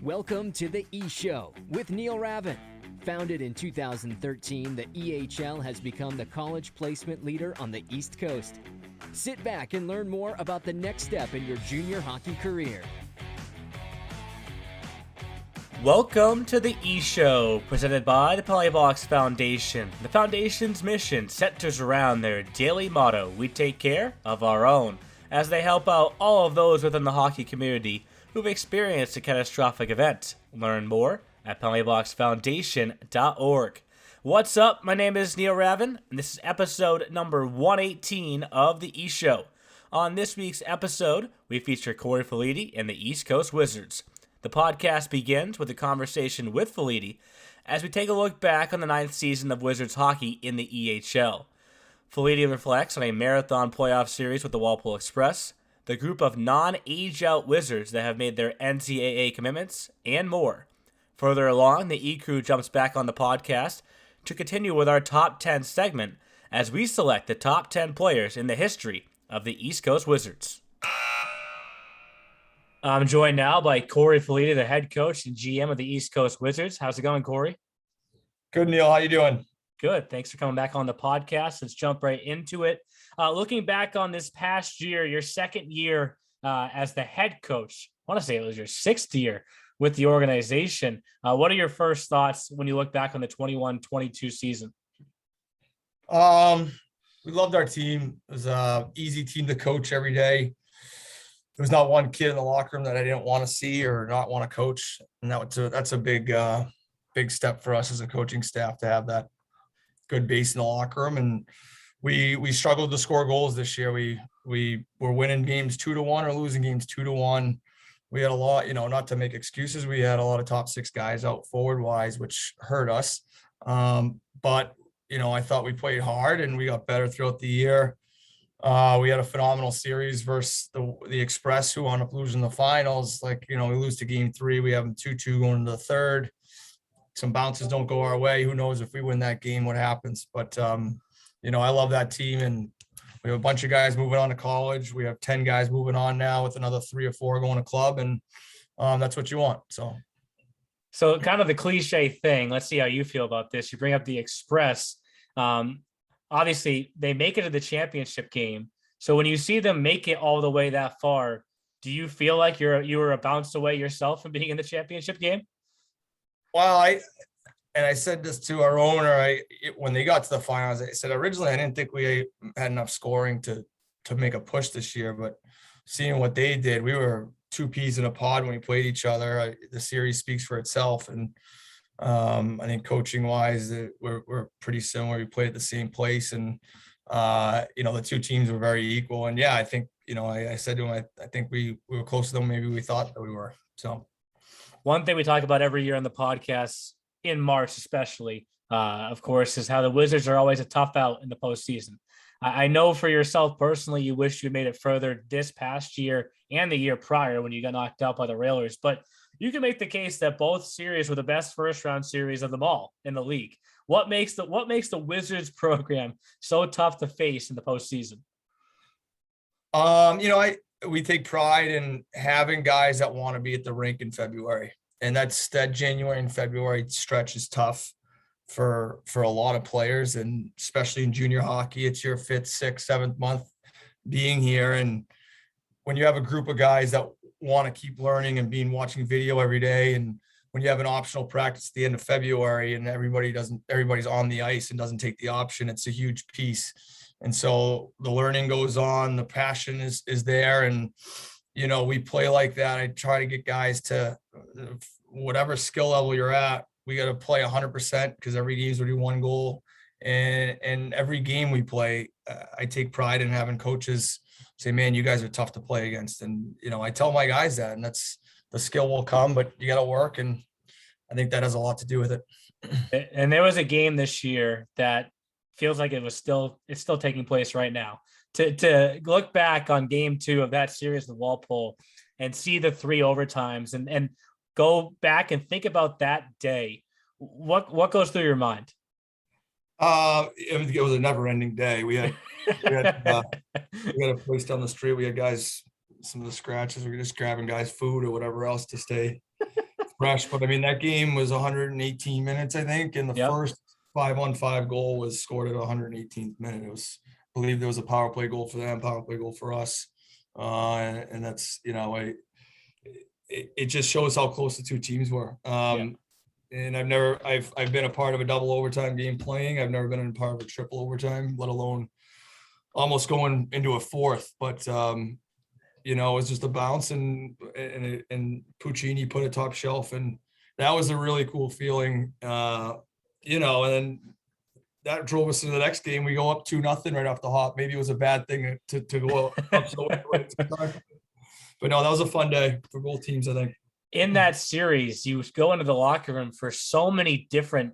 Welcome to the E-Show with Neil Ravin. Founded in 2013, the EHL has become the college placement leader on the East Coast. Sit back and learn more about the next step in your junior hockey career. Welcome to the E-Show, presented by the Polybox Foundation. The Foundation's mission centers around their daily motto, "We take care of our own," as they help out all of those within the hockey community who've experienced a catastrophic event. Learn more at polyboxfoundation.org. What's up? My name is Neil Ravin, and this is episode number 118 of the E-Show. On this week's episode, we feature Kory Falite and the East Coast Wizards. The podcast begins with a conversation with Falite as we take a look back on the 9th season of Wizards hockey in the EHL. Falite reflects on a marathon playoff series with the Walpole Express, the group of non-age-out Wizards that have made their NCAA commitments, and more. Further along, the E-Crew jumps back on the podcast to continue with our Top 10 segment as we select the top 10 players in the history of the East Coast Wizards. I'm joined now by Kory Falite, the head coach and GM of the East Coast Wizards. How's it going, Kory? Good, Neil. How you doing? Good. Thanks for coming back on the podcast. Let's jump right into it. Looking back on this past year, your second year as the head coach, I want to say it was your 6th year with the organization. What are your first thoughts when you look back on the 21-22 season? We loved our team. It was an easy team to coach every day. There was not one kid in the locker room that I didn't want to see or not want to coach. And that's a big step for us as a coaching staff to have that good base in the locker room. And we struggled to score goals this year. We were winning games 2-1 or losing games 2-1. We had a lot, not to make excuses. We had a lot of top 6 guys out forward wise, which hurt us. But I thought we played hard and we got better throughout the year. We had a phenomenal series versus the Express, who wound up losing the finals. We lose to game 3. We have them 2-2 going into the third. Some bounces don't go our way. Who knows if we win that game, what happens? But, I love that team, and we have a bunch of guys moving on to college. We have 10 guys moving on now with another 3 or 4 going to club, and that's what you want. So kind of the cliche thing. Let's see how you feel about this. You bring up the Express. Obviously, they make it to the championship game. So when you see them make it all the way that far, do you feel like you were a bounce away yourself from being in the championship game? Well, I said this to our owner. When they got to the finals, I said originally I didn't think we had enough scoring to make a push this year. But seeing what they did, we were 2 peas in a pod when we played each other. The series speaks for itself, and I think coaching wise, we're pretty similar. We played at the same place, and the 2 teams were very equal. And yeah, I think I said to him, I think we were closer than maybe we thought that we were. So one thing we talk about every year on the podcast, in March especially, of course, is how the Wizards are always a tough out in the postseason. I know for yourself personally, you wish you made it further this past year and the year prior when you got knocked out by the Railers, but you can make the case that both series were the best first-round series of them all in the league. What makes the Wizards program so tough to face in the postseason? We take pride in having guys that want to be at the rink in February, and that January and February stretch is tough for a lot of players, and especially in junior hockey, it's your 5th, 6th, 7th month being here, and when you have a group of guys that want to keep learning and watching video every day, and when you have an optional practice at the end of February and everybody's on the ice and doesn't take the option, it's a huge piece. And so the learning goes on, the passion is there, and we play like that. I try to get guys to whatever skill level you're at, we got to play 100% because every game is going to be 1 goal, and every game we play, I take pride in having coaches say, man, you guys are tough to play against. And, I tell my guys that, and that's, the skill will come, but you got to work. And I think that has a lot to do with it. And there was a game this year that feels like it's still taking place right now. To look back on game 2 of that series with Walpole and see the 3 overtimes and go back and think about that day, what goes through your mind? It was a never-ending day. We had a place down the street. We had guys, some of the scratches. We were just grabbing guys' food or whatever else to stay fresh, but I mean, that game was 118 minutes, I think, and the Yep. first 5-on-5 goal was scored at 118th minute. It was, I believe there was a power play goal for them, power play goal for us. And that's, it just shows how close the two teams were. And I've been a part of a double overtime game playing. I've never been in part of a triple overtime, let alone almost going into a fourth. But it was just a bounce, and Puccini put a top shelf, and that was a really cool feeling. And then that drove us to the next game. We go up 2-0 right off the hop. Maybe it was a bad thing to go up so late. But no, that was a fun day for both teams, I think. In that series, you go into the locker room for so many different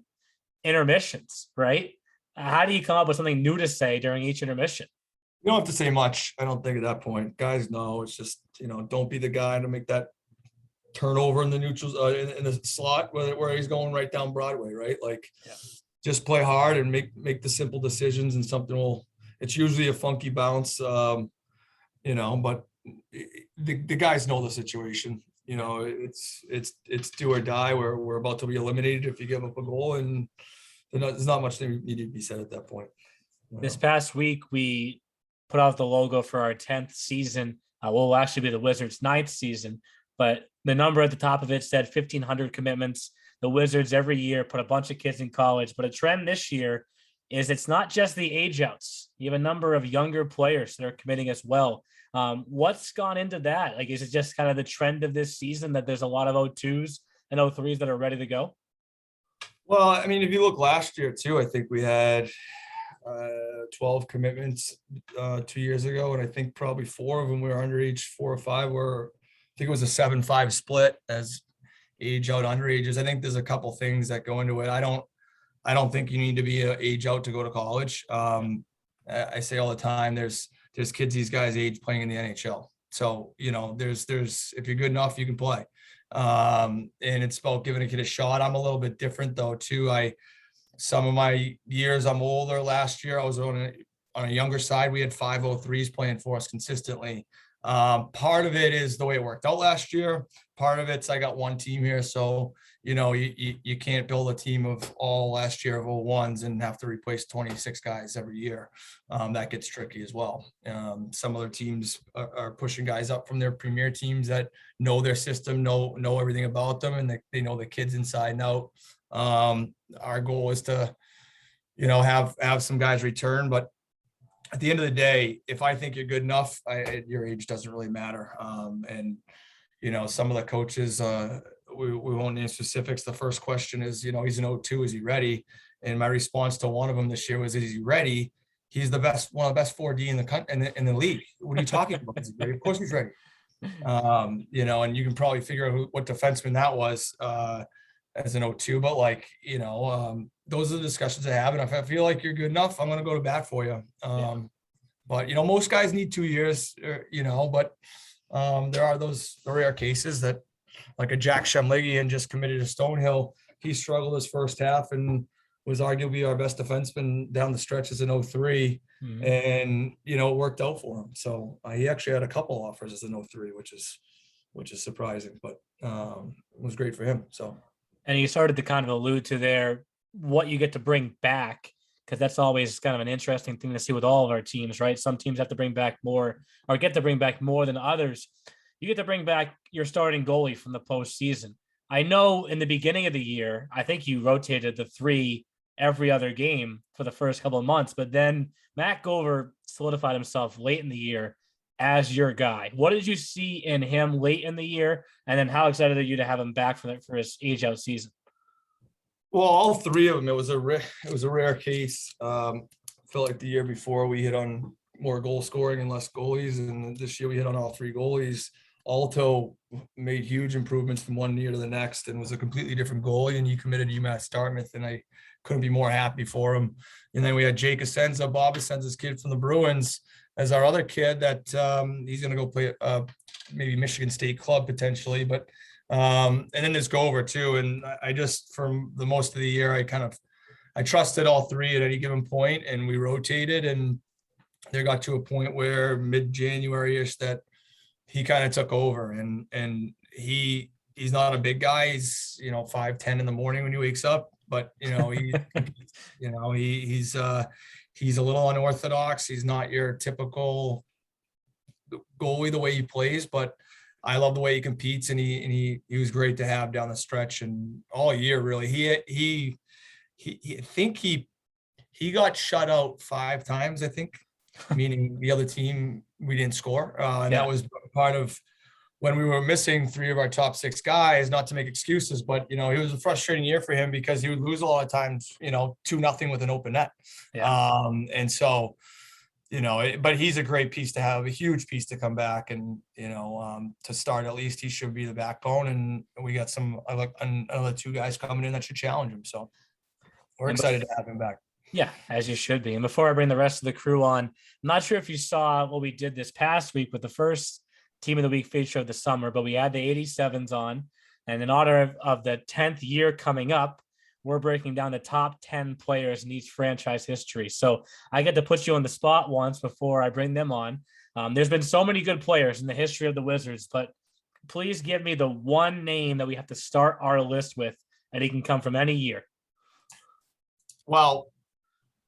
intermissions, right? How do you come up with something new to say during each intermission? You don't have to say much, I don't think, at that point. Guys know it's just, don't be the guy to make that turnover in the neutrals, in the slot where he's going right down Broadway, right? Like, just play hard and make the simple decisions, and it's usually a funky bounce, but the guys know the situation. It's do or die. We're about to be eliminated if you give up a goal, and there's not much that needed to be said at that point. This past week, we put out the logo for our 10th season. Will actually be the Wizards' 9th season, but the number at the top of it said 1,500 commitments. The Wizards every year put a bunch of kids in college, but a trend this year is it's not just the age outs. You have a number of younger players that are committing as well. What's gone into that? Like, is it just kind of the trend of this season that there's a lot of O2s and O3s that are ready to go? Well, I mean, if you look last year too, I think we had 12 commitments 2 years ago, and I think probably 4 of them were underage. 4 or 5 were, I think it was a 7-5 split as age out underages. I think there's a couple things that go into it. I don't think you need to be an age out to go to college. I say all the time, there's kids these guys age playing in the NHL. So, there's if you're good enough, you can play. And it's about giving a kid a shot. I'm a little bit different though too. Some of my years, I'm older. Last year I was on a younger side. We had 5 O3s playing for us consistently. Part of it is the way it worked out last year. Part of it's I got one team here, so you can't build a team of all last year of 01s and have to replace 26 guys every year. That gets tricky as well. Some other teams are pushing guys up from their premier teams that know their system, know everything about them, and they know the kids inside and out. Our goal is to have some guys return, but at the end of the day, if I think you're good enough, your age doesn't really matter. And some of the coaches, we won't name specifics. The first question is, he's an O2, is he ready? And my response to one of them this year was, is he ready? He's one of the best 4D in the league. What are you talking about? Is he ready? Of course he's ready. And you can probably figure out what defenseman that was as an O2, but those are the discussions I have. And if I feel like you're good enough, I'm going to go to bat for you. But, most guys need 2 years, but there are those rare cases that, like a Jack Shamligian just committed to Stonehill. He struggled his first half and was arguably our best defenseman down the stretch as an 03. Mm-hmm. And, it worked out for him. So he actually had a couple offers as an 03, which is surprising, but it was great for him. So. And you started to kind of allude to there what you get to bring back, because that's always kind of an interesting thing to see with all of our teams, right? Some teams have to bring back more or get to bring back more than others. You get to bring back your starting goalie from the postseason. I know in the beginning of the year, I think you rotated the 3 every other game for the first couple of months, but then Matt Gover solidified himself late in the year as your guy. What did you see in him late in the year? And then how excited are you to have him back for his age out season? Well, all 3 of them, it was a rare case. Felt like the year before we hit on more goal scoring and less goalies, and this year we hit on all 3 goalies. Alto made huge improvements from one year to the next and was a completely different goalie, and he committed to UMass Dartmouth, and I couldn't be more happy for him. And then we had Jake Asenza, Bob Asenza's kid from the Bruins, as our other kid that he's going to go play maybe Michigan State club potentially, but and then there's Gover too. And I just, from the most of the year, I trusted all 3 at any given point, and we rotated, and there got to a point where mid-January-ish that he kind of took over, and he he's not a big guy. He's 5'10" in the morning when he wakes up, but he's a little unorthodox. He's not your typical goalie the way he plays, but I love the way he competes, and he was great to have down the stretch and all year really. He I think he got shut out 5 times, I think, meaning the other team, we didn't score. And that was part of when we were missing 3 of our top 6 guys, not to make excuses, but, it was a frustrating year for him because he would lose a lot of times, 2-0 with an open net. Yeah. And so, but he's a great piece to have, a huge piece to come back and, to start. At least he should be the backbone. And we got another 2 guys coming in that should challenge him. So we're excited to have him back. Yeah, as you should be. And before I bring the rest of the crew on, I'm not sure if you saw what we did this past week with the first Team of the Week feature of the summer, but we had the 87s on. And in honor of the 10th year coming up, we're breaking down the top 10 players in each franchise history. So I get to put you on the spot once before I bring them on. There's been so many good players in the history of the Wizards, but please give me the one name that we have to start our list with, and he can come from any year. Well,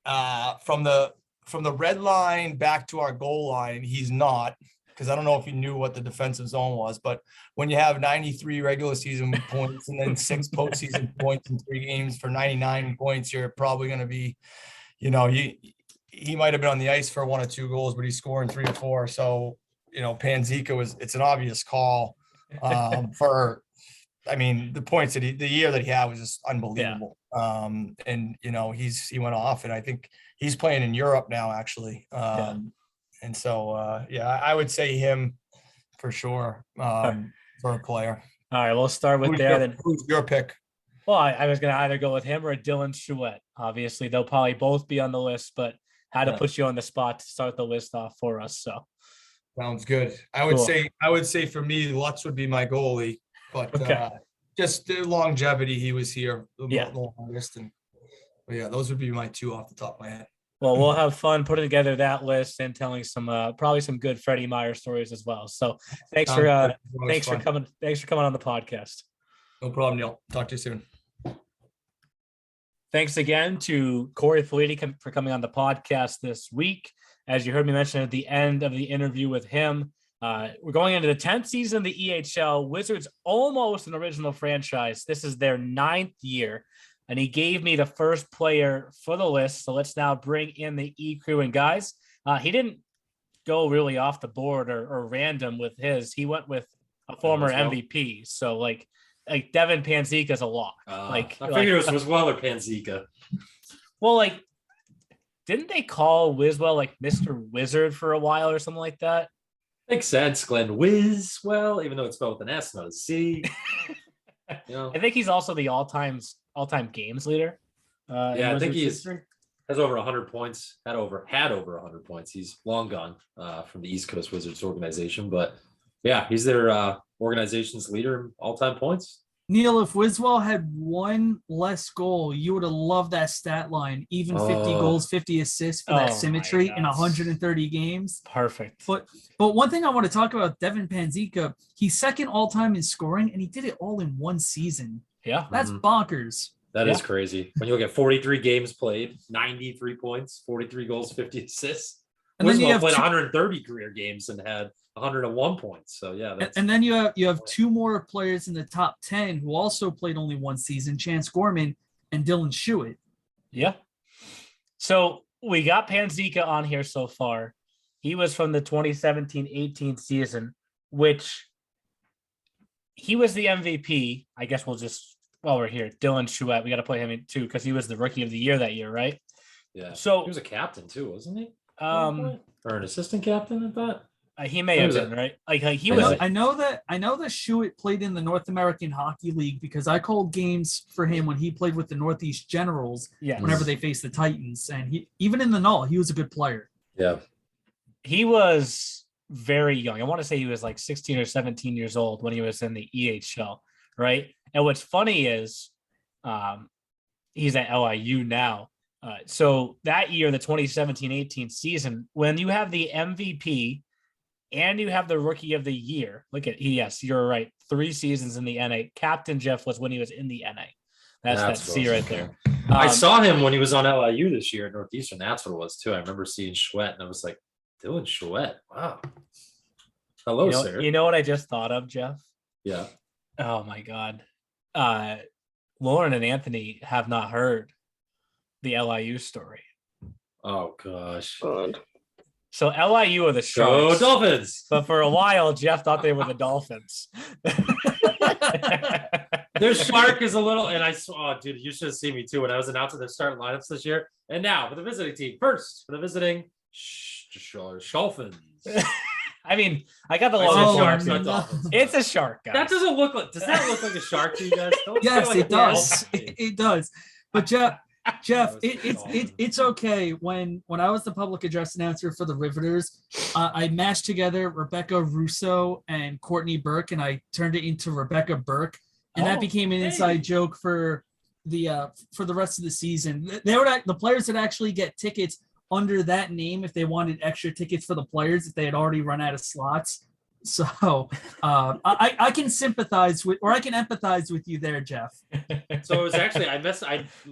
from the red line back to our goal line, he's not, because I don't know if you knew what the defensive zone was, but when you have 93 regular season points and then 6 postseason points in 3 games for 99 points, you're probably going to be, he might have been on the ice for 1 or 2 goals, but he's scoring 3 or 4. So, Panzika it's an obvious call for, the points the year that he had was just unbelievable. Yeah. And he went off, and I think he's playing in Europe now, actually. And so, I would say him for sure for a player. All right, we'll start with Who's your pick? Well, I was going to either go with him or Dylan Chouette. Obviously, they'll probably both be on the list, but had to put you on the spot to start the list off for us. So sounds good. I would say for me, Lutz would be my goalie, but just the longevity he was here the longest, and those would be my 2 off the top of my head. Well, we'll have fun putting together that list and telling some probably some good Freddie Meyer stories as well. So thanks for coming. Thanks for coming on the podcast. No problem, Neil. Talk to you soon. Thanks again to Kory Falite for coming on the podcast this week. As you heard me mention at the end of the interview with him, we're going into the 10th season of the EHL. Wizards almost an original franchise. This is their 9th year. And he gave me the first player for the list. So let's now bring in the E crew. And guys, he didn't go really off the board or random with his. He went with a former MVP. So like Devin Panzika is a lock. I figured it was Wiswell or Panzika. Well, didn't they call Wiswell Mr. Wizard for a while or something like that? Makes sense, Glenn Wiswell, even though it's spelled with an S, not a C. I think he's also the all-time games leader. I think has over 100 points. Had over 100 points. He's long gone from the East Coast Wizards organization, but he's their organization's leader in all-time points. Neil, if Wiswell had 1 less goal, you would have loved that stat line. Even 50 goals, 50 assists for that symmetry in 130 games. Perfect. But one thing I want to talk about Devin Panzika, he's second all-time in scoring, and he did it all in 1 season. Yeah. That's bonkers. That is crazy. When you look at 43 games played, 93 points, 43 goals, 50 assists. And then you have played 130 career games and had 101 points. So and then you have 2 more players in the top 10 who also played only 1 season, Chance Gorman and Dylan Chouette. Yeah. So we got Panzika on here so far. He was from the 2017-18 season, which he was the MVP. I guess we'll just, while we're here, Dylan Chouette, we got to play him in too, because he was the rookie of the year that year, right? Yeah. So he was a captain too, wasn't he? Or an assistant captain, I thought. He may have been, right? He was. I know that Chouette played in the North American Hockey League because I called games for him when he played with the Northeast Generals. Yeah. Whenever they faced the Titans, and he even in the null, he was a good player. Yeah. He was very young. I want to say he was 16 or 17 years old when he was in the EHL, right? And what's funny is, he's at LIU now. So that year, the 2017-18 season, when you have the MVP and you have the rookie of the year. Look at yes, you're right. 3 seasons in the NA. Captain Jeff was when he was in the NA. That's that C right there. I saw him when he was on LIU this year at Northeastern. That's what it was too. I remember seeing Chouette, and I was like, Dylan Chouette. Wow. Hello, sir. You know what I just thought of, Jeff? Yeah. Oh my God. Lauren and Anthony have not heard the LIU story. Oh gosh. God. So LIU are the Sharks. Go Dolphins. But for a while, Jeff thought they were the Dolphins. Their shark is a little, and I saw, oh, dude, you should have seen me too when I was announcing their starting lineups this year. And now for the visiting team, first for the visiting Dolphins. I mean, I got the I logo. said sharks, no. not dolphins. It's a shark, guys. That doesn't look like. Does that look like a shark to you guys? Don't say Yes, like it a does. dolphin. It does. But Jeff, That was it's okay. When I was the public address announcer for the Riveters, I mashed together Rebecca Russo and Courtney Burke, and I turned it into Rebecca Burke, and that became an inside joke for the rest of the season. They were the players that actually get tickets under that name if they wanted extra tickets for the players if they had already run out of slots. So I can sympathize with, or I can empathize with you there, Jeff. So it was actually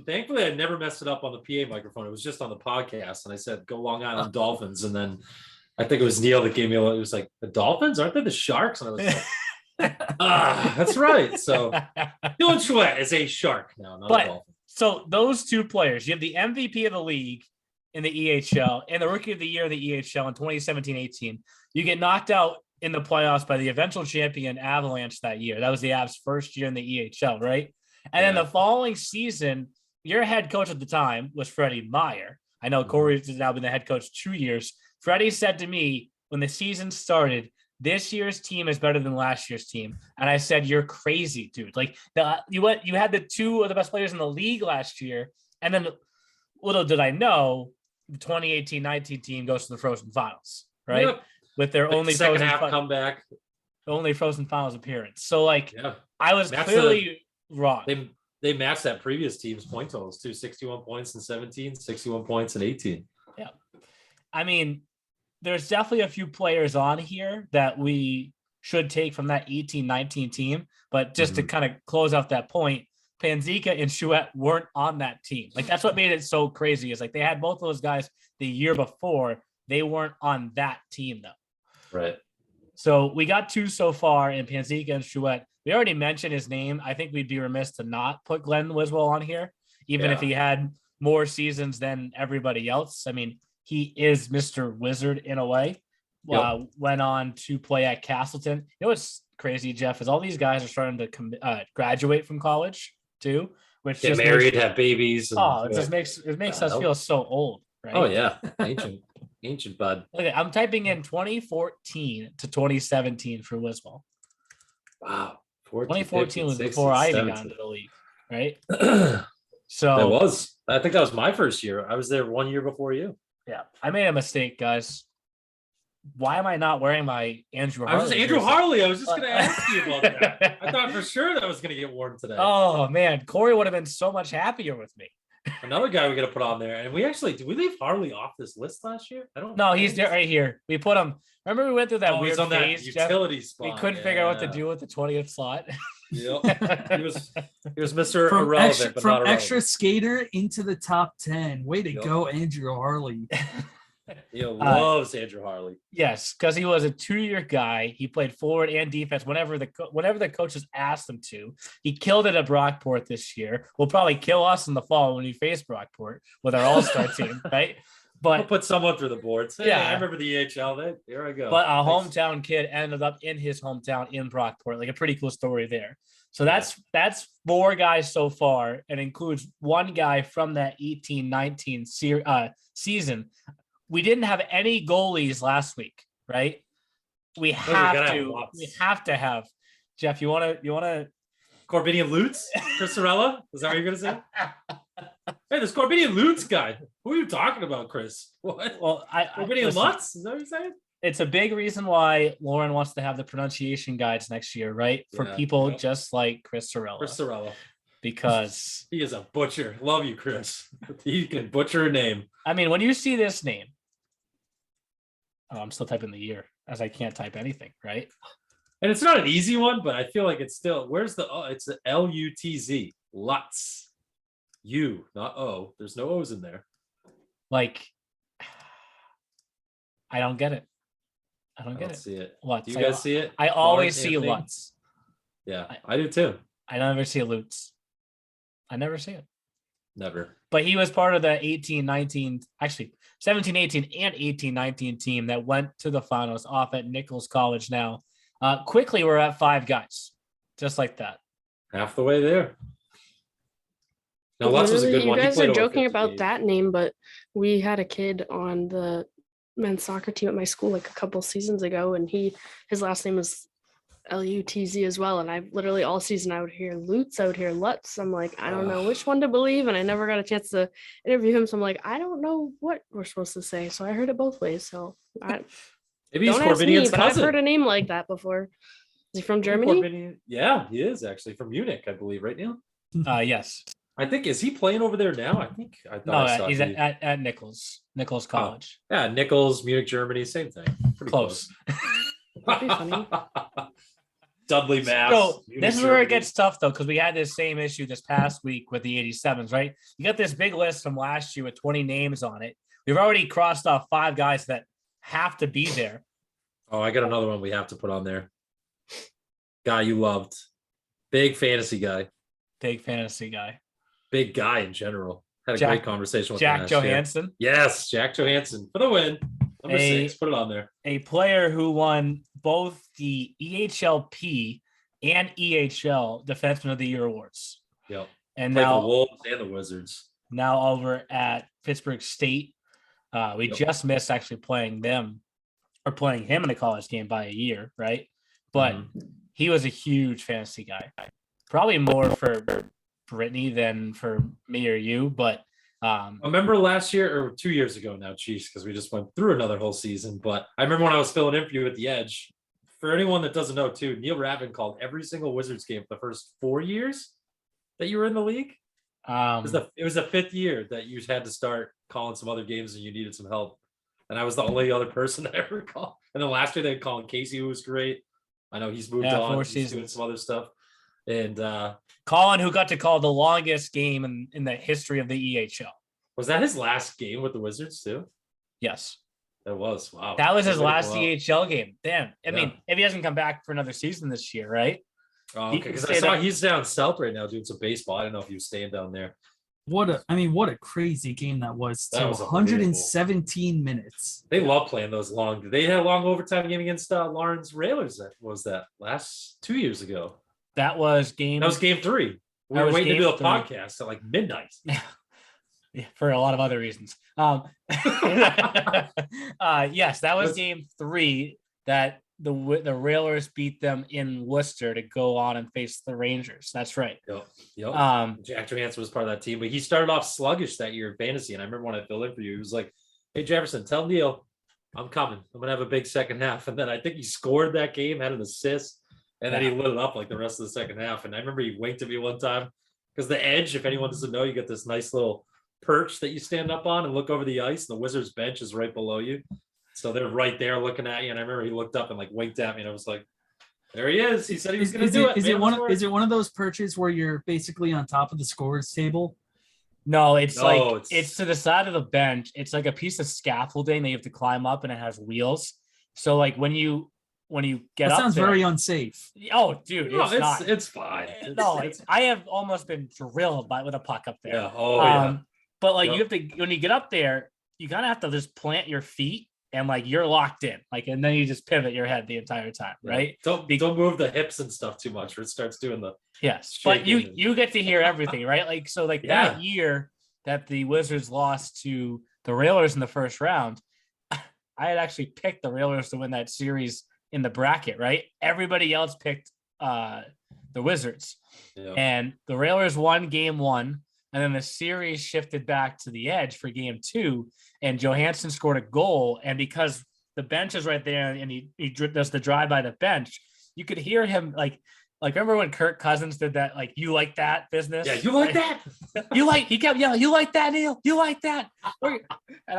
thankfully I never messed it up on the PA microphone. It was just on the podcast, and I said go Long Island Dolphins, and then I think it was Neil that gave me it was like the Dolphins, aren't they the Sharks? And I was like, that's right. So Dylan Chouette is a shark now, not a dolphin. So those two players, you have the MVP of the league in the EHL and the rookie of the year in the EHL in 2017-18. You get knocked out in the playoffs by the eventual champion Avalanche that year. That was the Avs' first year in the EHL, right? And then the following season, your head coach at the time was Freddie Meyer. I know Kory's now been the head coach 2 years. Freddie said to me when the season started, this year's team is better than last year's team. And I said, you're crazy, dude. Like you had the two of the best players in the league last year. And then little did I know, the 2018-19 team goes to the Frozen Finals, right? Yep. With their only second Frozen half comeback. Only Frozen Finals appearance. So I was clearly wrong. They matched that previous team's point totals too. 61 points in 17, 61 points in 18. Yeah. I mean, there's definitely a few players on here that we should take from that 18-19 team. But just to kind of close off that point, Panzika and Chouette weren't on that team. Like that's what made it so crazy is like they had both of those guys the year before. They weren't on that team though. Right. So we got two so far in Panzika and Chouette. We already mentioned his name. I think we'd be remiss to not put Glenn Wiswell on here, even if he had more seasons than everybody else. I mean, he is Mr. Wizard in a way. Went on to play at Castleton. You know what's crazy, Jeff, is all these guys are starting to graduate from college too, which get married, have babies. And, it just makes us feel so old, right? Oh yeah, ancient bud. Okay, I'm typing in 2014 to 2017 for Wiswell. Wow. 2014 was before I even got into the league, right? So that was. I think that was my first year. I was there 1 year before you. Yeah, I made a mistake, guys. Why am I not wearing my Andrew Harley? I was Andrew Harley. I was just going to ask you about that. I thought for sure that was going to get worn today. Oh man, Kory would have been so much happier with me. Another guy we're going to put on there, and did we leave Harley off this list last year? I don't. No, he's right here. We put him. Remember we went through that weird on phase, that utility Jeff? spot. We couldn't figure out what to do with the 20th slot. Yep. He was Mr. From Irrelevant, but not irrelevant. extra skater into the top 10. Way to go, Andrew Harley. He loves Andrew Harley. Yes, because he was a 2-year guy. He played forward and defense whenever the coaches asked him to. He killed it at Brockport this year. Will probably kill us in the fall when we face Brockport with our all-star team, right? But we'll put someone through the boards. Hey, I remember the EHL. There I go. But a hometown kid ended up in his hometown in Brockport. Like a pretty cool story there. So that's 4 guys so far, and includes one guy from that 18-19 season. We didn't have any goalies last week, right? We have to have Jeff. You want to Corbinian Lutz? Chris Sorella? Is that what you're gonna say? Hey, this Corbinian Lutz guy. Who are you talking about, Chris? What? Well, Corbinian Lutz? Is that what you're saying? It's a big reason why Lauren wants to have the pronunciation guides next year, right? For people just like Chris Sorella. Chris Sorella. Because he is a butcher. Love you, Chris. He can butcher a name. I mean, when you see this name, I'm still typing the year. as I can't type anything, right? And it's not an easy one, but I feel like it's still. Where's the O? It's the Lutz. Lutz. U, not O. There's no O's in there. Like, I don't get it. I I don't get don't it. see it. Lutz. Do you guys see it? I always Lawrence, see Anthony? Lutz. Yeah, I do too. I never see Lutz. I never see it. Never. But he was part of the 18-19, actually 17-18 and 18-19 team that went to the finals off at Nichols College now. Quickly, we're at 5 guys, just like that. Half the way there. Now, Lutz was a good You one. He guys played are over joking 50 about games. that name, but we had a kid on the men's soccer team at my school like a couple seasons ago, and his last name is Lutz as well. And I literally all season I would hear Lutz, I would hear Lutz. I'm like, I don't know which one to believe, and I never got a chance to interview him. So I'm like, I don't know what we're supposed to say. So I heard it both ways. So I Maybe he's don't ask me, Corbinian's but I've cousin. heard a name like that before. Is he from Germany? Yeah, he is actually from Munich, I believe, right now. Yes. I think, is he playing over there now? I thought I saw He's he- at Nichols College. Yeah, Nichols, Munich, Germany, same thing. Pretty Close. That'd be funny. Dudley, Mass. So Munich, this is where it Germany. gets tough, though, because we had this same issue this past week with the 87s, right? You got this big list from last year with 20 names on it. We've already crossed off 5 guys that have to be there. Oh, I got another one we have to put on there. Guy you loved. Big fantasy guy. Big fantasy guy. Big guy in general. Had a Jack- great conversation with him Jack last year. Johansson, Yes, Jack Johansson for the win. Number 6. Put it on there. a player who won both the EHLP and EHL Defenseman of the Year awards. Yep. And Played for the now, Wolves and the Wizards. now over at Pittsburgh State. We Yep. just missed actually playing him in a college game by a year, right? But he was a huge fantasy guy. Probably more for Brittany than for me or you, but I remember last year or 2 years ago now, Chiefs, because we just went through another whole season. But I remember when I was filling in for you at the Edge. For anyone that doesn't know, too, Neil Ravin called every single Wizards game for the first 4 years that you were in the league. It was the 5th year that you had to start calling some other games and you needed some help. And I was the only other person that ever called. And then last year they called Casey, who was great. I know he's moved on. 4 He's doing seasons. some other stuff. And Colin, who got to call the longest game in the history of the EHL. was that his last game with the Wizards too? Yes. That was. Wow. That was his Way to last go out. EHL game. Damn. I mean, Yeah. if he doesn't come back for another season this year, right? Oh, He okay. can Because stay I saw there. he's down south right now doing some baseball. I don't know if he was staying down there. What a crazy game that was. That To was 117 minutes. They love playing those long. They had a long overtime game against Lawrence Railers. That was that last 2 years ago. That was game. That was game 3. We That were was waiting to do game a 3. podcast at like midnight. Yeah, for a lot of other reasons. Yes, that was game 3 that the Railers beat them in Worcester to go on and face the Rangers. That's right. Yep. Jack Johansson was part of that team, but he started off sluggish that year in fantasy. And I remember when I filled in for you, he was like, "Hey Jefferson, tell Neil I'm coming. I'm gonna have a big second half." And then I think he scored that game, had an assist, and then he lit it up like the rest of the second half. And I remember he winked at me one time because the edge, if anyone doesn't know, you get this nice little perch that you stand up on and look over the ice. And the Wizards bench is right below you. So they're right there looking at you. And I remember he looked up and like winked at me. And I was like, there he is. He said he was going to do it. Is it one of those perches where you're basically on top of the scorers table? No, it's No, it's to the side of the bench. It's like a piece of scaffolding that you have to climb up, and it has wheels. So like when you get That up sounds there, very unsafe. oh dude, No, it's not. it's fine. No, It's- I have almost been drilled with a puck up there. yeah. Oh, yeah. But like Yep. you have to, when you get up there, you kind of have to just plant your feet and like you're locked in, like, and then you just pivot your head the entire time, right? Don't move the hips and stuff too much, or it starts doing the. Yes, but you shaking. you get to hear everything, right? Like so, like Yeah. that year that the Wizards lost to the Railers in the first round, I had actually picked the Railers to win that series in the bracket, right? Everybody else picked the Wizards, Yeah. and the Railers won game 1, and then the series shifted back to the Edge for game 2, and Johansson scored a goal, and because the bench is right there, and he does the drive by the bench, you could hear him like remember when Kirk Cousins did that, like, you like that business? Yeah, you like that? He kept yelling, you like that, Neil? You like that? And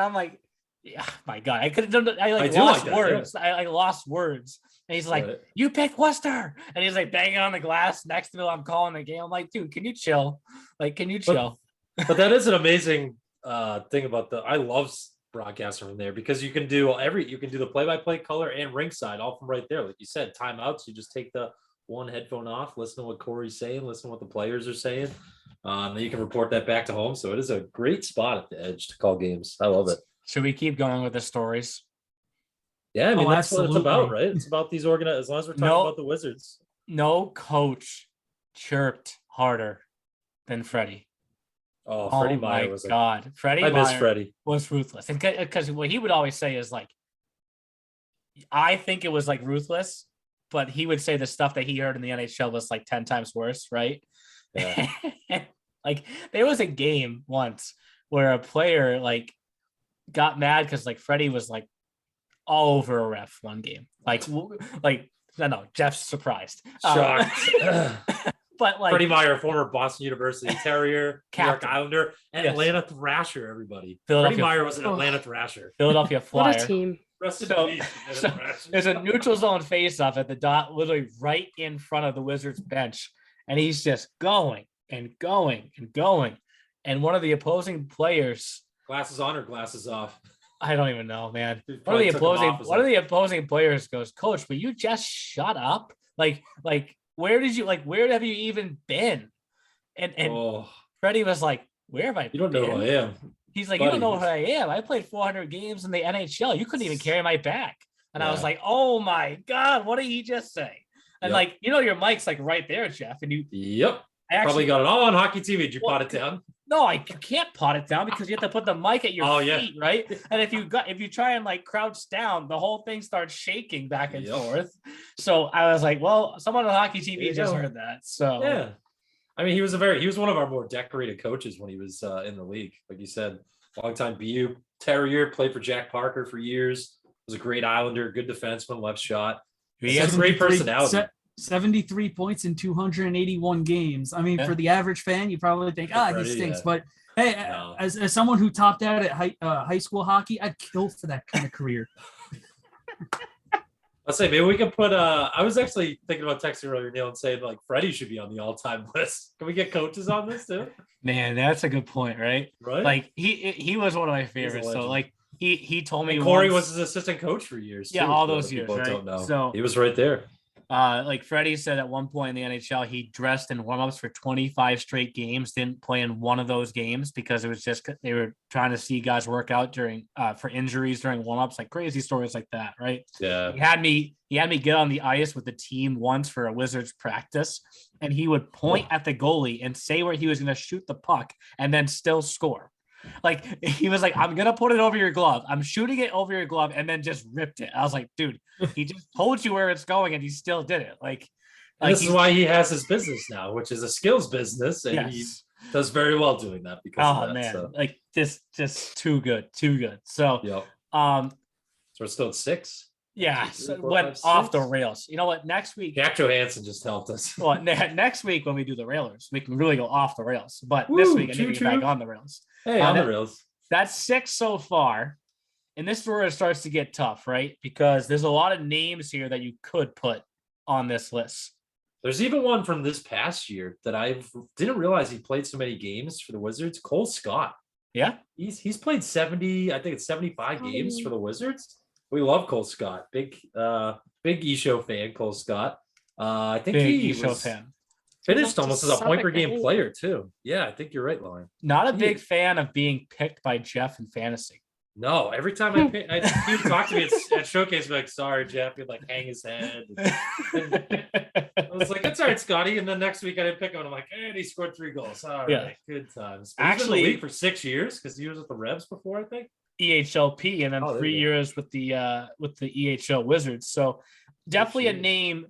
I'm like, Yeah, my God, I could. I do lost like that, words. I lost words. And he's like, Right. "You picked Worcester," and he's like banging on the glass next to me. I'm calling the game. I'm like, "Dude, can you chill? Like, can you chill?" But that is an amazing thing about I love broadcasting from there because you can do the play-by-play, color, and ringside all from right there. Like you said, timeouts. You just take the one headphone off, listen to what Kory's saying, listen to what the players are saying. Then you can report that back to home. So it is a great spot at the edge to call games. I love it. Should we keep going with the stories? Yeah, I mean, that's what it's absolutely. about, right? It's about these as long as we're talking about the Wizards. No coach chirped harder than Freddie. Oh, Freddie Meyer was God. Freddie I miss Meyer Freddie. was ruthless. And because what he would always say is like, I think it was like ruthless, but he would say the stuff that he heard in the NHL was like 10 times worse, right? Yeah. Like there was a game once where a player like got mad because like Freddie was like all over a ref one game. Like no, Jeff's surprised. Shocked. But like Freddie Meyer, former Boston University Terrier, New York Captain. Islander, Yes. Atlanta Thrasher, everybody. Philadelphia- Freddie Meyer was an Atlanta Thrasher. Philadelphia Flyer. What a team. Rest in So- peace, so Atlanta Thrashers. There's a neutral zone face-off at the dot, literally right in front of the Wizards bench, and he's just going and going and going. And one of the opposing players, Glasses on or glasses off? I don't even know, man. He One of probably the took 'em opposing off as one of a- the opposing players goes, "Coach, will you just shut up? Like where have you even been?" And Oh, Freddie was like, "Where have I you don't know been?" who I am. He's like, Buddy. "You don't know who I am. I played 400 games in the NHL. You couldn't even carry my back." And I was Yeah. like, "Oh my God, what did he just say?" And Yep. like, your mic's like right there, Jeff. And Yep. I actually Probably got it all on hockey TV. Did you Well, pot it down? no, you can't pot it down because you have to put the mic at your Oh, yeah. feet, right? And if you try and like crouch down, the whole thing starts shaking back and Yep. forth. So I was like, well, someone on hockey There TV you just go. heard that. So Yeah. I mean, he was one of our more decorated coaches when he was in the league. Like you said, longtime BU Terrier, played for Jack Parker for years. Was a great Islander, good defenseman, left shot. He has a great 73 personality. 73 points in 281 games. I mean, Yeah. for the average fan, you probably think, he Freddie, stinks. yeah. But hey, No. as someone who topped out at high school hockey, I'd kill for that kind of career. I'll say maybe we can put I was actually thinking about texting earlier, Neil, and saying like Freddie should be on the all-time list. Can we get coaches on this too? man, that's a good point, right? Right? Like he was one of my favorites. So legend. like he told me and Kory once- was his assistant coach for years. Yeah, too, all for those other years, people that right? Don't know. So- he was right there. like Freddie said at one point in the NHL, he dressed in warmups for 25 straight games, didn't play in one of those games because it was just they were trying to see guys work out during for injuries during warmups, like crazy stories like that, right? Yeah. He had me get on the ice with the team once for a Wizards practice, and he would point at the goalie and say where he was going to shoot the puck and then still score. Like he was like, "I'm gonna put it over your glove. I'm shooting it over your glove," and then just ripped it. I was like, "Dude, he just told you where it's going, and he still did it." Like And this is why he has his business now, which is a skills business, and he yes. does very well doing that because Oh of that. man, So, like just too good. So yep. um So we're still at 6. yeah, 2, 3, so 4, went 5, off the 6. rails. You know what? Next week, Jack Johansson just helped us. well, next week when we do the railers, we can really go off the rails. But this Woo, week I need to get choo-choo. back on the rails. Hey, on the that- rails. That's 6 so far. And this is where it starts to get tough, right? Because there's a lot of names here that you could put on this list. There's even one from this past year that I didn't realize he played so many games for the Wizards. Cole Scott. Yeah. He's played 70, I think it's 75 games for the Wizards. We love Cole Scott. Big EHL fan, Cole Scott. I think Big he show was fan. finished almost as a point per Suck game it. player too. Yeah, I think you're right, Lauren. Not a He- big fan of being picked by Jeff in fantasy. No, every time he would talk to me at Showcase, be like, "Sorry, Jeff," he'd like hang his head. I was like, "That's all right, Scotty." And then next week I didn't pick him. And I'm like, "And he scored 3 goals." All right, Yeah. good times. Actually- Actually, in the league for 6 years because he was with the Revs before, I think. EHLP and then Oh, there 3 you go. years with the EHL Wizards. So definitely a years. name.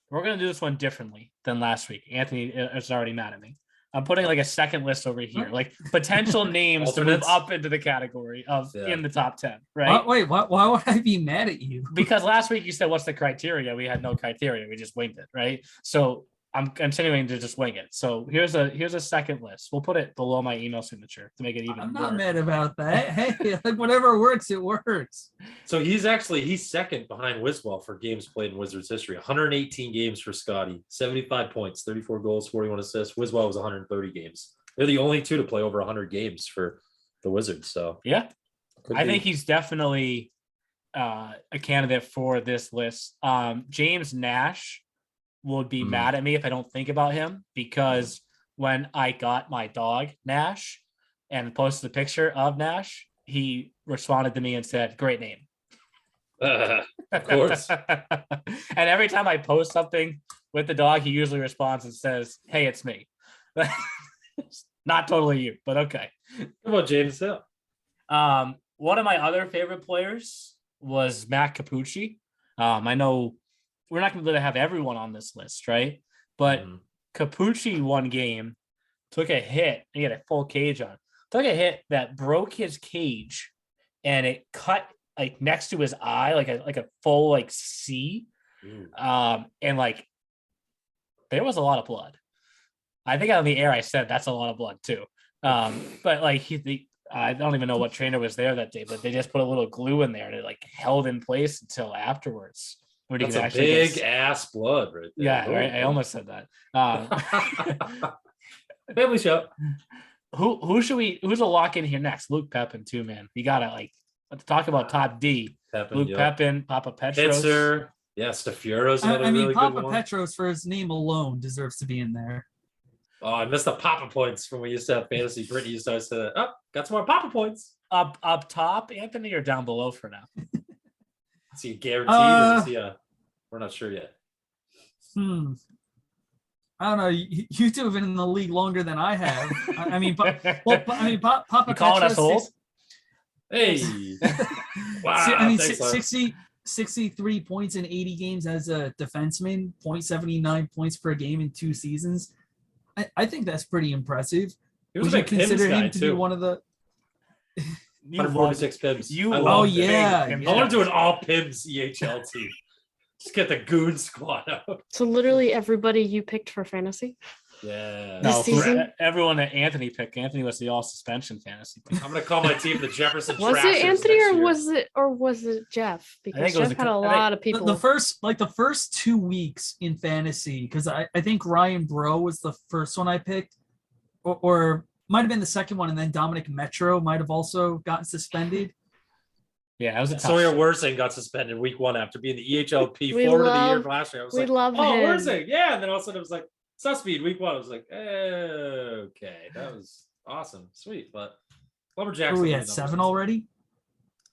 We're gonna do this one differently than last week. Anthony is already mad at me. I'm putting like a second list over here, like potential names to move Alternates? up into the category of Yeah. in the top 10, right? Wait, why would I be mad at you? Because last week you said, what's the criteria? We had no criteria. We just winged it, right? So I'm continuing to just wing it. So here's a second list. We'll put it below my email signature to make it even. I'm not more. mad about that. Hey, like whatever works, it works. So he's second behind Wiswell for games played in Wizards history. 118 games for Scotty, 75 points, 34 goals, 41 assists. Wiswell was 130 games. They're the only two to play over 100 games for the Wizards. So yeah, I think he's definitely a candidate for this list. James Nash would be mad at me if I don't think about him, because when I got my dog Nash and posted a picture of Nash, he responded to me and said, "Great name." Of course. And every time I post something with the dog, he usually responds and says, "Hey, it's me." Not totally you, but okay. Come on, James. One of my other favorite players was Matt Capucci. I know we're not going to have everyone on this list, right? But Capucci one game took a hit. He had a full cage on. Took a hit that broke his cage, and it cut like next to his eye, like a full like C. And like there was a lot of blood. I think on the air I said that's a lot of blood too. But like I don't even know what trainer was there that day, but they just put a little glue in there and it like held in place until afterwards. That's a big ass blood right there. Yeah, right. I almost said that. Family show. Who's a lock in here next? Luke Pepin too, man. You gotta let's talk about top D. Luke Pepin, Papa Petros. Pitzer. Yeah, Stafuro's another I mean, really Papa good one. Petros for his name alone deserves to be in there. Oh, I missed the Papa points when we used to have fantasy. Brittany used to always say that. Oh, got some more Papa points. Up top, Anthony, or down below for now? Is he guaranteed or is he we're not sure yet. I don't know. You two have been in the league longer than I have. I mean, Papa You calling us Petros. old? Hey. Wow. I mean, thanks, 63 points in 80 games as a defenseman, 0.79 points per game in 2 seasons. I think that's pretty impressive. He was Would a you big Pims consider guy, him to too. be one of the? 146 Pims. Oh yeah. I want to do an all Pims EHL team. Just get the goon squad out. So literally everybody you picked for fantasy. Yeah. This No, season? everyone that Anthony picked. Anthony was the all suspension fantasy team. I'm gonna call my team the Jefferson Was Trashers it Anthony next or year. was it Jeff? Because think it was Jeff had a lot of people. The first 2 weeks in fantasy, because I think Ryan Bro was the first one I picked, or might have been the second one, and then Dominic Metro might have also gotten suspended. Yeah, it was a tough. Sawyer Worsing got suspended week 1 after being the EHLP We forward of the year love- from last year. I was we like, love oh, him. Worsing, yeah. And then all of a sudden it was like, Susspeed week 1. I was like, okay, that was awesome, sweet. But Lumberjacks. Oh, we had 7 already.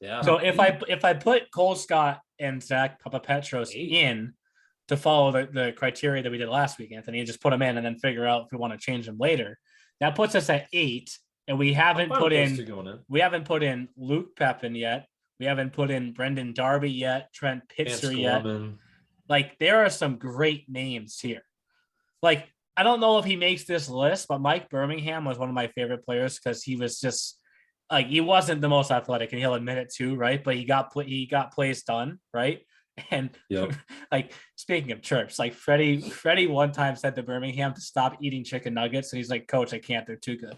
Yeah. So if I put Cole Scott and Zach Papapetros in to follow the criteria that we did last week, Anthony, and just put them in and then figure out if we want to change them later, that puts us at 8. And we haven't put in Luke Pepin yet. We haven't put in Brendan Darby yet, Trent Pitzer yet. Like, there are some great names here. Like, I don't know if he makes this list, but Mike Birmingham was one of my favorite players because he was just like, he wasn't the most athletic, and he'll admit it too, right? But he got plays done, right? And like, speaking of chirps, like Freddie one time said to Birmingham to stop eating chicken nuggets, and he's like, "Coach, I can't. They're too good."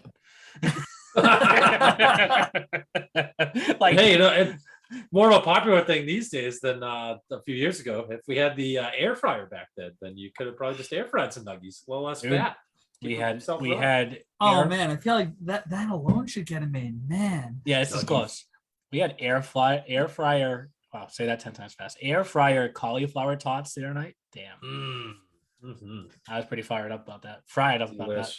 Like, hey, it's more of a popular thing these days than a few years ago. If we had the air fryer back then you could have probably just air fried some nuggies, a little less fat. We had. Oh man, I feel like that alone should get him in, man. Yeah, this is close. We had air fryer. Wow, say that 10 times fast. Air fryer cauliflower tots the other night. Damn. I was pretty fired up about that. About that.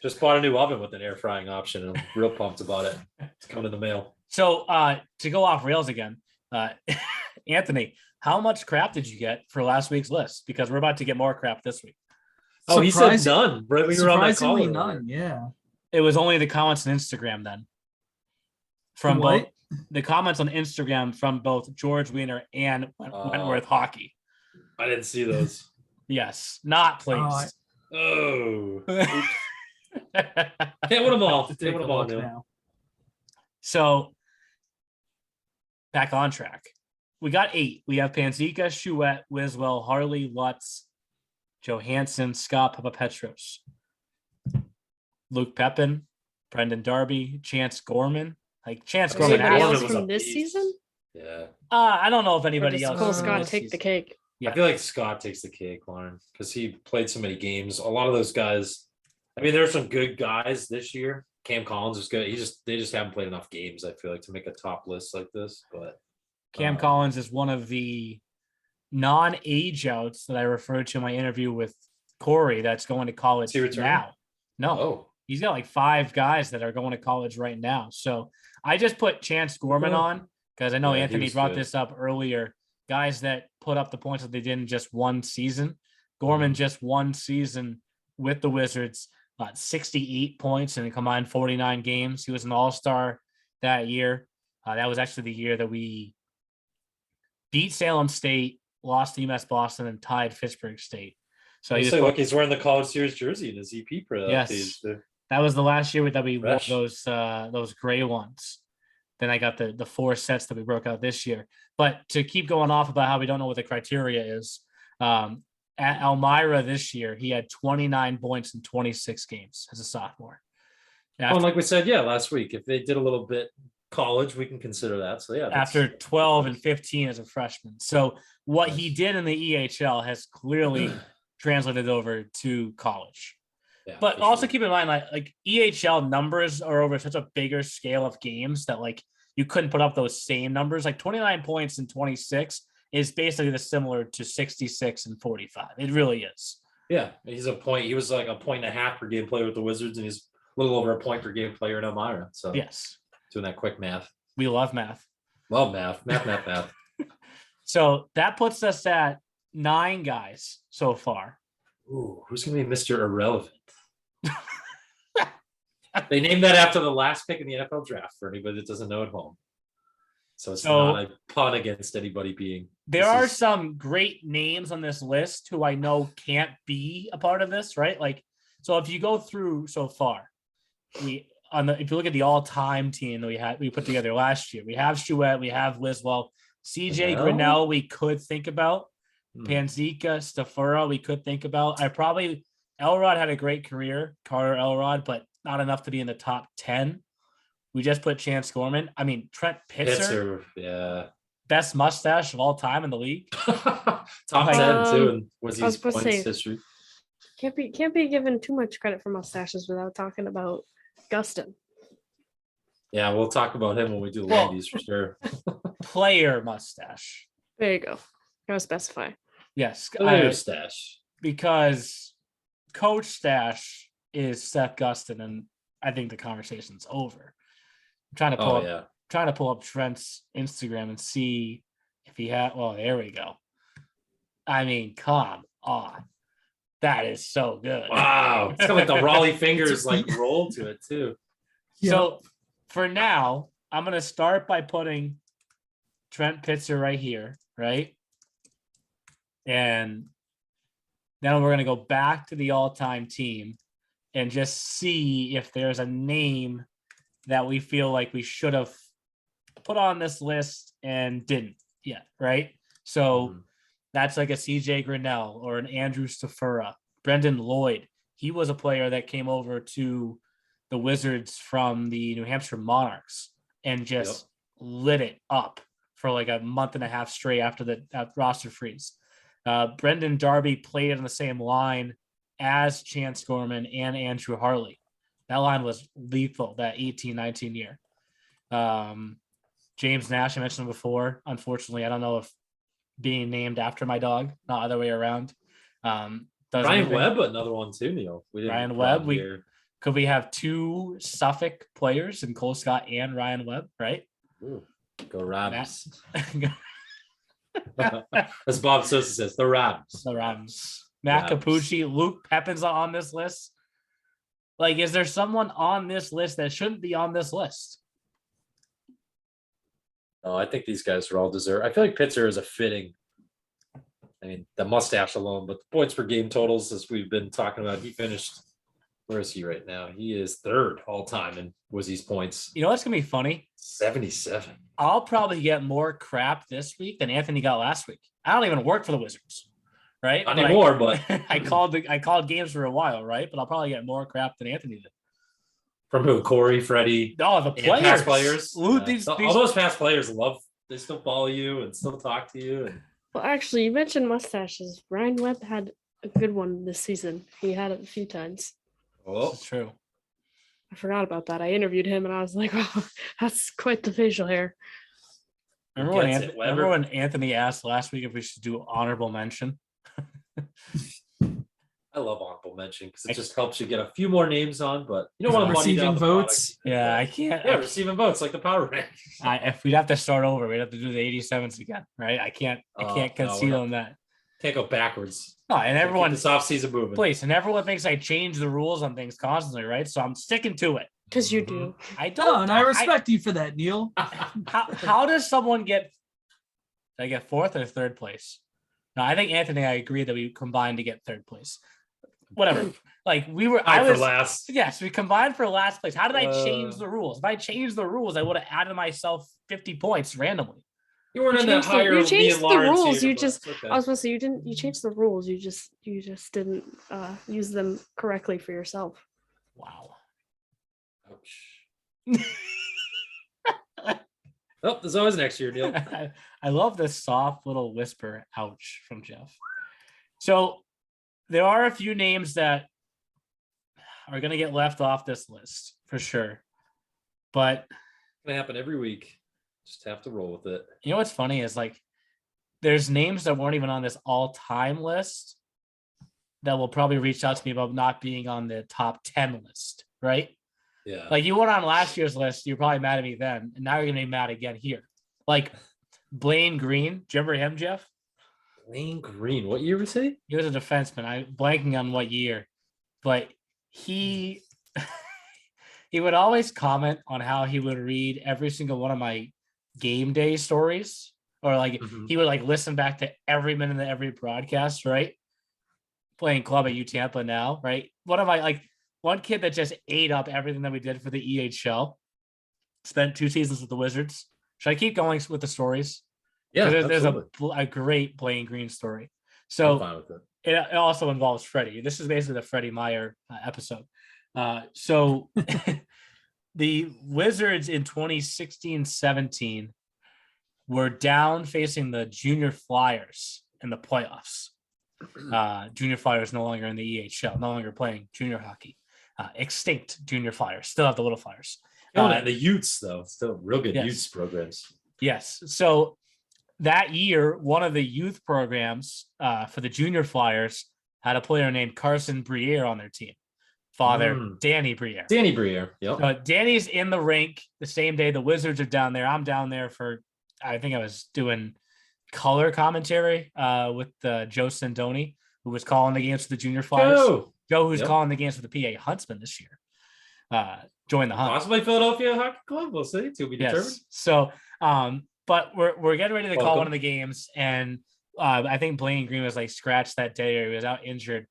Just bought a new oven with an air frying option, and I'm real pumped about it. It's coming in the mail. So to go off rails again, Anthony, how much crap did you get for last week's list? Because we're about to get more crap this week. Oh, he said none. Right when you were on that call. Surprisingly none. Yeah. It was only the comments on Instagram then. From both the comments on Instagram from both George Wiener and Wentworth Hockey. I didn't see those. Yes, not pleased. Can't win them all. Can't win them all now. So back on track. We got 8. We have Panzika, Chouette, Wiswell, Harley, Lutz, Johansson, Scott Papapetros, Luke Pepin, Brendan Darby, Chance Gorman. Like Chance Gorman. Anybody Gorman else was a from this beast. season? Yeah. I don't know if Or anybody does else. Cole is from Scott this take the season. cake? Yeah. I feel like Scott takes the cake, Lauren, because he played so many games. A lot of those guys. I mean, there are some good guys this year. Cam Collins is good. They just haven't played enough games, I feel like, to make a top list like this. But Cam Collins is one of the non-age outs that I referred to in my interview with Kory that's going to college he returning? now. No, oh, he's got like 5 guys that are going to college right now. So I just put Chance Gorman on because I know Yeah, he Anthony was brought good. this up earlier. Guys that put up the points that they did in just one season. Gorman just one season with the Wizards, 68 points in a combined 49 games. He was an all-star that year. That was actually the year that we beat Salem State, lost to UMass Boston, and tied Pittsburgh State. So look, he's wearing the college series jersey in his EP for that Yes. page there. that was the last year that we wore Fresh. those gray ones. Then I got the 4 sets that we broke out this year. But to keep going off about how we don't know what the criteria is, at Elmira this year, he had 29 points in 26 games as a sophomore. And like we said, last week, if they did a little bit college, we can consider that. So After 12 and 15 as a freshman. So what Nice. he did in the EHL has clearly translated over to college. Yeah, But for also sure. keep in mind, like EHL numbers are over such a bigger scale of games that like you couldn't put up those same numbers. Like 29 points in 26 is basically the similar to 66 and 45. It really is. Yeah, he's a point. He was like a point and a half per game player with the Wizards, and he's a little over a point per game player in Elmira. So Yes, doing that quick math. we love math. Love math. So that puts us at 9 guys so far. Ooh, who's gonna be Mr. Irrelevant? They named that after the last pick in the NFL draft for anybody that doesn't know at home. So it's not a pun against anybody being. There are some great names on this list who I know can't be a part of this, right? Like, so if you go through so far, if you look at the all-time team that we put together last year, we have Chouette, we have Wiswell, CJ Grinnell, we could think about, Panzika, Stafura, we could think about. Elrod had a great career, Carter Elrod, but not enough to be in the top 10. We just put Chance Gorman. I mean, Trent Pitzer, yeah. best mustache of all time in the league. Top 10 too, and was I was his supposed to points say- history. Can't be given too much credit for mustaches without talking about Gustin. Yeah, we'll talk about him when we do Well- ladies for sure. Player mustache. There you go. Gotta specify. Yes. Player stash. Because Coach Stash is Seth Gustin, and I think the conversation's over. I'm trying to pull up Trent's Instagram and see if he had. Well, there we go. I mean, come on, that is so good. Wow, it's got like the Raleigh fingers like roll to it too. So for now, I'm gonna start by putting Trent Pitzer right here, right, and then we're gonna go back to the all-time team and just see if there's a name that we feel like we should have put on this list and didn't yet, right? So that's like a CJ Grinnell or an Andrew Stafura, Brendan Lloyd. He was a player that came over to the Wizards from the New Hampshire Monarchs and just lit it up for like a month and a half straight after the roster freeze. Brendan Darby played on the same line as Chance Gorman and Andrew Harley. That line was lethal that 18-19 year. James Nash, I mentioned before. Unfortunately, I don't know if being named after my dog, not other way around. Ryan Webb, another one too, Neil. Ryan Webb. Could we have 2 Suffolk players in Cole Scott and Ryan Webb, right? Ooh, go Rams. Matt- As Bob Sosa says, the Rams. The Rams. Matt Rams. Capucci, Luke Pepin's on this list. Like, is there someone on this list that shouldn't be on this list? No, I think these guys are all deserved. I feel like Pitzer is a fitting. I mean, the mustache alone, but the points per game totals, as we've been talking about, he finished. Where is he right now? He is 3rd all time in Wizzy's points. You know what's gonna be funny? 77. I'll probably get more crap this week than Anthony got last week. I don't even work for the Wizards. right? Not anymore, but I called games for a while, right? But I'll probably get more crap than Anthony did. from who? Corey, Freddie, Oh, the and past players. players. Ooh, Yeah. All those past players they still follow you and still talk to you. And Well, actually, you mentioned mustaches. Ryan Webb had a good one this season. He had it a few times. This is true. I forgot about that. I interviewed him and I was like, wow, that's quite the facial hair. Remember when Anthony asked last week if we should do honorable mention? I love honorable mention because it just helps you get a few more names on, but you don't want to money Receiving down the votes. product. Yeah, I can't. Yeah, receiving votes like the power rankings. If we'd have to start over, we'd have to do the 87s again, right? I can't concede on that. Can't go backwards. Oh, and everyone this offseason moving. Please, and everyone thinks I change the rules on things constantly, right? So I'm sticking to it. Because you do. I don't. Oh, and I respect you for that, Neil. How does someone get? Did I get fourth or third place? No, I think Anthony. I agree that we combined to get third place. Whatever. Like we were. I was for last. Yes, we combined for last place. How did I change the rules? If I changed the rules, I would have added myself 50 points randomly. You weren't in that higher. You changed the rules. Here, You just. okay. I was supposed to. You didn't. You changed the rules. You just didn't use them correctly for yourself. Wow. Ouch. Oh, there's always next year, Neil. I love this soft little whisper, ouch, from Jeff. So there are a few names that are going to get left off this list for sure. But It's gonna happen every week. Just have to roll with it. you know what's funny is like there's names that weren't even on this all-time list that will probably reach out to me about not being on the top 10 list, right? Yeah. Like you weren't on last year's list, you're probably mad at me then, and now you're gonna be mad again here. Like Blaine Green, do you remember him, Jeff? Blaine Green. What year was he? He was a defenseman. I'm blanking on what year, but he he would always comment on how he would read every single one of my game day stories, or like he would like listen back to every minute of every broadcast, right? Playing club at U Tampa now, right? One kid that just ate up everything that we did for the EHL, spent 2 seasons with the Wizards. Should I keep going with the stories? Yeah, There's a great Blaine Green story. So I'm fine with it. it also involves Freddie. This is basically the Freddie Meyer episode. So the Wizards in 2016-17 were down facing the Junior Flyers in the playoffs. Junior Flyers no longer in the EHL, no longer playing junior hockey. Extinct Junior Flyers, still have the Little Flyers. The Utes, though, still real good yes. Utes programs. Yes. So that year, one of the youth programs for the Junior Flyers had a player named Carson Briere on their team. Father, Danny Briere. Danny Briere. Yep. Danny's in the rink the same day the Wizards are down there. I'm down there I think I was doing color commentary with Joe Sindoni, who was calling the games for the Junior Flyers. Joe, who's calling the games for the PA Huntsman this year. Join the hunt. Possibly Philadelphia Hockey Club. We'll see. To be determined. Yes. So, but we're getting ready to call one of the games, and I think Blaine Green was like scratched that day, or he was out injured,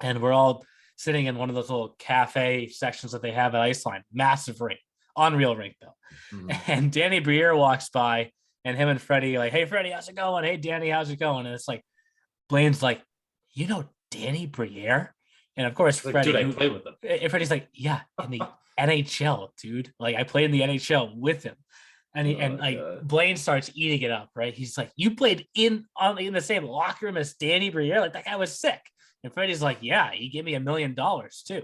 and we're all sitting in one of those little cafe sections that they have at Iceland. Massive rink, unreal rink though. And Danny Briere walks by, and him and Freddie like, "Hey Freddie, how's it going? Hey Danny, how's it going?" And it's like Blaine's like, "You know Danny Briere?" And of course, Freddie, dude, I play with him. And Freddie's like, "Yeah, in the NHL, dude. Like I played in the NHL with him." And Blaine starts eating it up, right? He's like, "You played in the same locker room as Danny Briere? Like that guy was sick." And Freddie's like, "Yeah, he gave me $1 million too."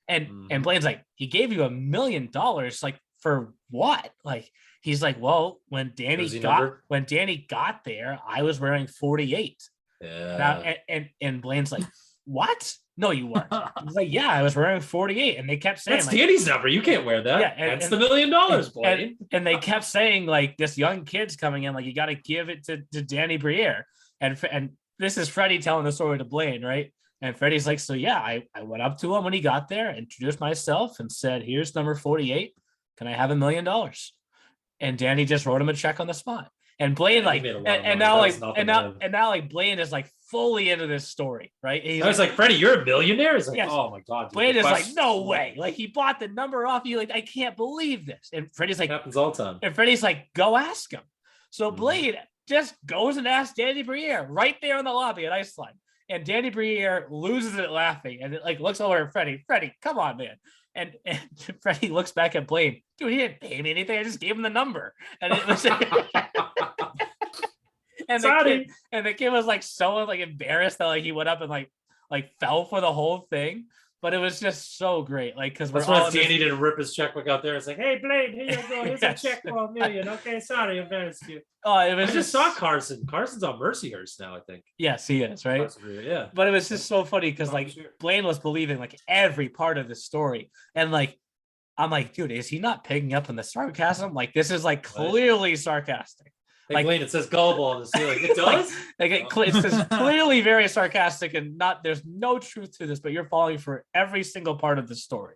And Blaine's like, "He gave you $1 million? Like for what?" Like he's like, "Well, when Danny got there, I was wearing 48." Yeah. And Blaine's like, "What? No, you weren't." He's like, "Yeah, I was wearing 48." And they kept saying, "That's like, Danny's number. You can't wear that." Yeah, that's the $1 million, Blaine. And they kept saying, like, this young kid's coming in, like, you got to give it to Danny Briere. And this is Freddie telling the story to Blaine, right? And Freddie's like, "So yeah, I went up to him when he got there, introduced myself, and said, 'Here's number 48. Can I have $1 million?' And Danny just wrote him a check on the spot." And Blaine now Blaine is like fully into this story, right? I was like, "Freddie, you're a millionaire?" He's like, yes. "Oh my god." Dude, Blaine is like, "No way. Like he bought the number off you. Like, I can't believe this." And Freddie's like, it happens all the time. And Freddie's like, "Go ask him." So Blaine just goes and asks Danny Briere right there in the lobby at Iceland. And Danny Briere loses it laughing and it like looks over at Freddie. Freddie, come on, man. And Freddie looks back at Blaine. Dude, he didn't pay me anything. I just gave him the number. And it was and the kid was like so like embarrassed that like he went up and like fell for the whole thing. But it was just so great, like because that's why Danny didn't rip his checkbook out there. It's like, hey, Blaine, here you go. Here's a check for $1 million. Okay, sorry, embarrassed you. Oh, it was I just saw Carson. Carson's on Mercyhurst now, I think. Yes, he is, right? Yeah. But it was just so funny because like Blaine was believing like every part of the story, and like I'm like, dude, is he not picking up on the sarcasm? Like this is like clearly sarcastic. Hey, like, Blaine, it says gullible on the ceiling. It does? It says clearly very sarcastic and there's no truth to this, but you're falling for every single part of the story.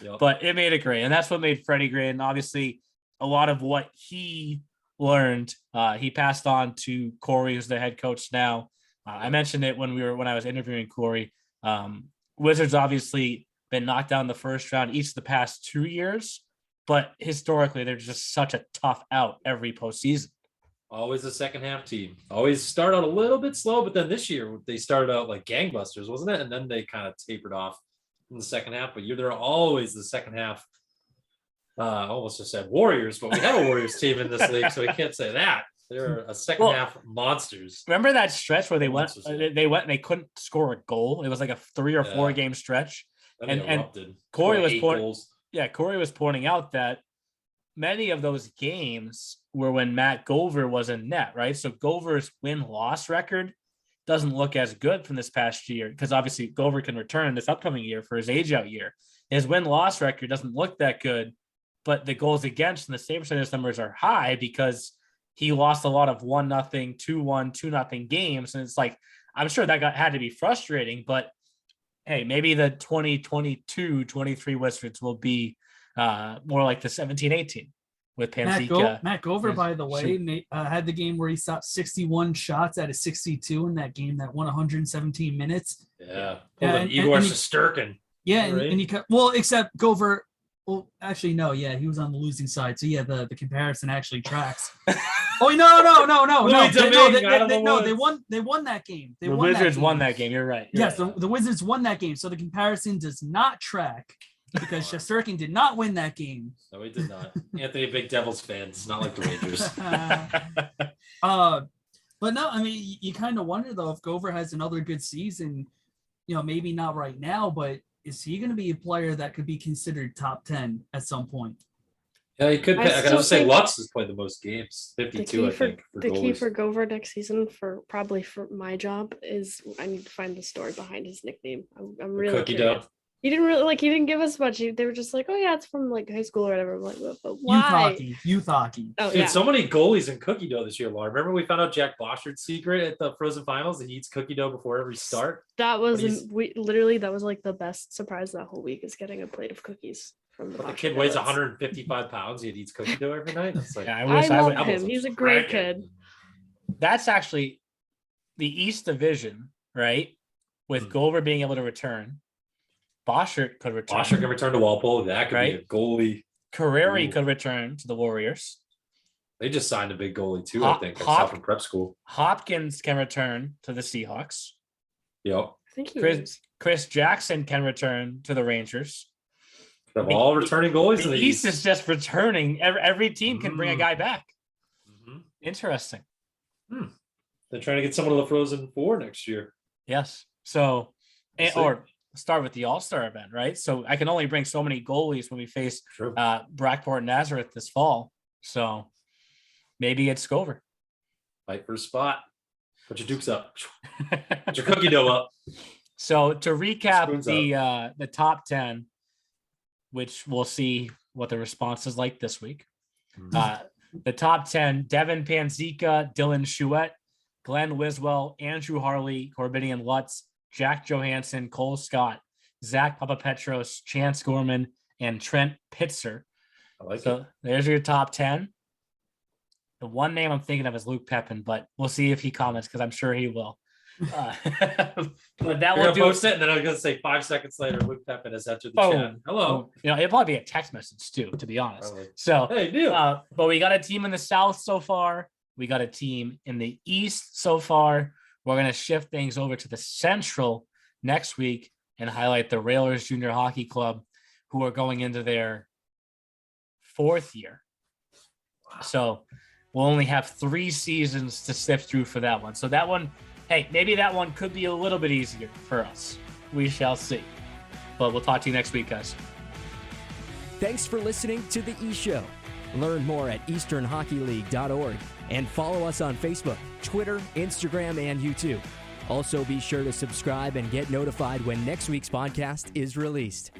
Yep. But it made it great. And that's what made Freddie great. And obviously a lot of what he learned, he passed on to Kory, who's the head coach now. I mentioned it when I was interviewing Kory. Wizards obviously been knocked down in the first round each of the past 2 years, but historically they're just such a tough out every postseason. Always a second half team. Always start out a little bit slow, but then this year they started out like gangbusters, wasn't it? And then they kind of tapered off in the second half. But they're always the second half. I almost just said Warriors, but we have a Warriors team in this league, so we can't say that. They're a second half monsters. Remember that stretch where they went and they couldn't score a goal? It was like a 3 or 4 game stretch. And Kory was pointing out that many of those games were when Matt Gover was in net, right? So Gover's win-loss record doesn't look as good from this past year because obviously Gover can return this upcoming year for his age-out year. His win-loss record doesn't look that good, but the goals against and the save percentage numbers are high because he lost a lot of 1-0, 2-1, 2-0 games. And it's like, I'm sure that had to be frustrating, but hey, maybe the 2022-23 Wizards will be more like the 17-18 with Panzika. Matt Gover, by the way, had the game where he stopped 61 shots out of 62 in that game that won 117 minutes. Yeah. Igor Shesterkin. Yeah. Right? And he except Gover. Well, actually, no. Yeah, he was on the losing side. So yeah, the comparison actually tracks. Oh no! They won that game. The Wizards won that game. You're right. Yes, the Wizards won that game. So the comparison does not track because Shesterkin did not win that game. No, he did not. Anthony, a big Devils fan. It's not like the Rangers. But no, I mean, you kind of wonder though if Gover has another good season. You know, maybe not right now, but is he going to be a player that could be considered top 10 at some point? Yeah, he could. I gotta say, Lux has played the most games, 52, I think. The key for Gover next season, for my job, is I need to find the story behind his nickname. I'm really cookie curious. dough. He didn't give us much. They were just like, oh yeah, it's from like high school or whatever. I'm like, but why? Youth hockey. Oh, Dude, so many goalies in cookie dough this year, Laura. Remember we found out Jack Boshard's secret at the Frozen Finals? He eats cookie dough before every start. That was that was like the best surprise that whole week is getting a plate of cookies from the kid weighs 155 pounds. He eats cookie dough every night. It's like, I love him. He's a great kid. That's actually the East Division, right? With Gover being able to return. Boshart could return. Boshart can return to Walpole. That could be a goalie. Carreri could return to the Warriors. They just signed a big goalie too, I think. I saw from prep school. Hopkins can return to the Seahawks. Yep. I think Chris Jackson can return to the Rangers. They're all returning goalies. The East is just returning. Every team can bring a guy back. Mm-hmm. Interesting. They're trying to get someone to the Frozen Four next year. Yes. So, or start with the All-Star event, right? So I can only bring so many goalies when we face Brockport and Nazareth this fall. So maybe it's Gover. Fight for a spot. Put your dukes up. Put your cookie dough up. So to recap the top 10, which we'll see what the response is like this week. The top 10, Devin Panzika, Dylan Chouette, Glenn Wiswell, Andrew Harley, Corbinian Lutz, Jack Johansson, Cole Scott, Zach Papapetros, Chance Gorman, and Trent Pitzer. There's your top 10. The one name I'm thinking of is Luke Pepin, but we'll see if he comments because I'm sure he will. But that will do post it, and then I'm going to say 5 seconds later, Luke Pepin has entered the chat. Hello. It'll probably be a text message too, to be honest. Probably. So, hey, deal. But we got a team in the South so far. we got a team in the East so far. We're going to shift things over to the Central next week and highlight the Railers Junior Hockey Club, who are going into their 4th year. So we'll only have 3 seasons to sift through for that one. So that one, hey, maybe that one could be a little bit easier for us. We shall see. But we'll talk to you next week, guys. Thanks for listening to The E-Show. Learn more at easternhockeyleague.org and follow us on Facebook, Twitter, Instagram, and YouTube. Also, be sure to subscribe and get notified when next week's podcast is released.